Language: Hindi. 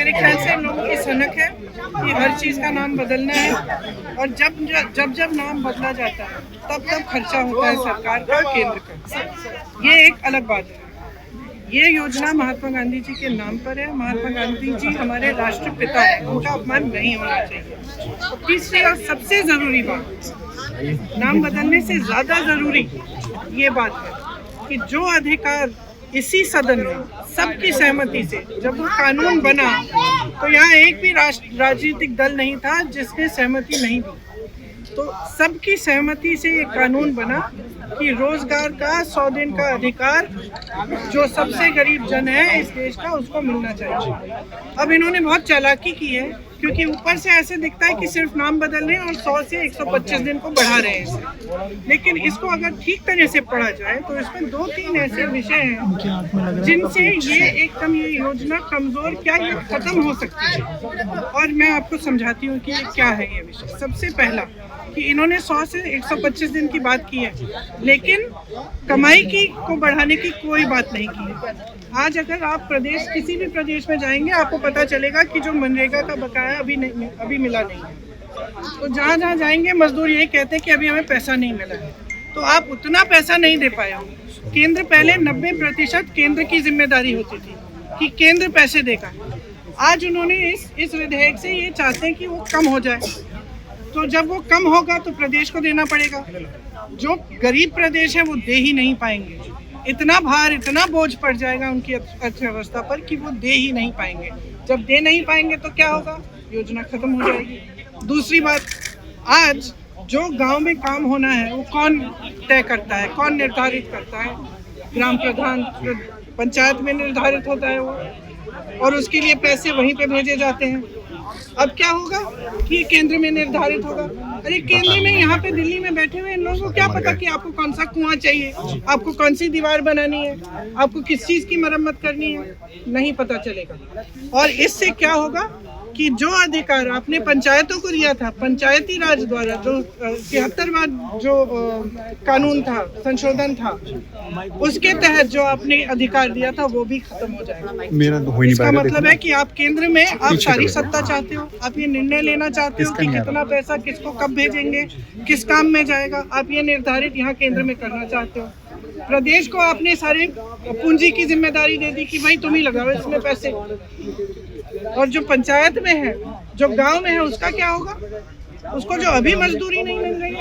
मेरे ख्याल से इन लोगों की सनक है कि हर चीज़ का नाम बदलना है, और जब नाम बदला जाता है तब खर्चा होता है सरकार का, केंद्र का। ये एक अलग बात है। ये योजना महात्मा गांधी जी के नाम पर है। महात्मा गांधी जी हमारे राष्ट्रपिता हैं, उनका अपमान नहीं होना चाहिए। तीसरी और सबसे ज़रूरी बात, नाम बदलने से ज़्यादा ज़रूरी ये बात है कि जो अधिकार इसी सदन में सबकी सहमति से जब वो कानून बना, तो यहाँ एक भी राजनीतिक दल नहीं था जिसने सहमति नहीं दी। तो सबकी सहमति से ये कानून बना कि रोजगार का 100 दिन का अधिकार जो सबसे गरीब जन है इस देश का, उसको मिलना चाहिए। अब इन्होंने बहुत चालाकी की है, क्योंकि ऊपर से ऐसे दिखता है कि सिर्फ नाम बदल रहे हैं और 100 से 125 दिन को बढ़ा रहे हैं इसे। लेकिन इसको अगर ठीक तरह से पढ़ा जाए तो इसमें 2-3 ऐसे विषय हैं जिनसे ये एकदम ये योजना कमजोर, क्या ये खत्म हो सकती है। और मैं आपको समझाती हूँ कि ये क्या है ये विषय। सबसे पहला कि इन्होंने 100 से 125 दिन की बात की है, लेकिन कमाई को बढ़ाने की कोई बात नहीं की है। आज अगर आप किसी भी प्रदेश में जाएंगे, आपको पता चलेगा कि जो मनरेगा का बकाया अभी मिला नहीं है। तो जहाँ जाएंगे मजदूर यही कहते हैं कि अभी हमें पैसा नहीं मिला है। तो आप उतना पैसा नहीं दे पाए हो। केंद्र पहले 90% केंद्र की जिम्मेदारी होती थी कि केंद्र पैसे देगा। आज उन्होंने इस विधेयक से ये चाहते हैं कि वो कम हो जाए। तो जब वो कम होगा तो प्रदेश को देना पड़ेगा। जो गरीब प्रदेश है वो दे ही नहीं पाएंगे। इतना भार, इतना बोझ पड़ जाएगा उनकी अर्थव्यवस्था पर कि वो दे ही नहीं पाएंगे। जब दे नहीं पाएंगे तो क्या होगा? योजना खत्म हो जाएगी। दूसरी बात, आज जो गांव में काम होना है वो कौन तय करता है, कौन निर्धारित करता है? ग्राम प्रधान, पंचायत में निर्धारित होता है वो, और उसके लिए पैसे वहीं पे भेजे जाते हैं। अब क्या होगा कि केंद्र में निर्धारित होगा। अरे केंद्र में यहाँ पे दिल्ली में बैठे हुए इन लोगों को क्या पता कि आपको कौन सा कुआं चाहिए, आपको कौन सी दीवार बनानी है, आपको किस चीज़ की मरम्मत करनी है, नहीं पता चलेगा। और इससे क्या होगा कि जो अधिकार आपने पंचायतों को दिया था, पंचायती राज द्वारा जो 73वां जो कानून था, संशोधन था, उसके तहत जो आपने अधिकार दिया था वो भी खत्म हो जाएगा। इसका मतलब है कि आप केंद्र में आप सारी सत्ता चाहते हो, आप ये निर्णय लेना चाहते हो कि कितना पैसा किसको कब भेजेंगे, किस काम में जाएगा, आप ये निर्धारित यहाँ केंद्र में करना चाहते हो। प्रदेश को आपने सारे पूंजी की जिम्मेदारी दे दी कि भाई तुम ही लगाओ इसमें पैसे। और जो पंचायत में है, जो गांव में है, उसका क्या होगा? उसको जो अभी मजदूरी नहीं मिल रही है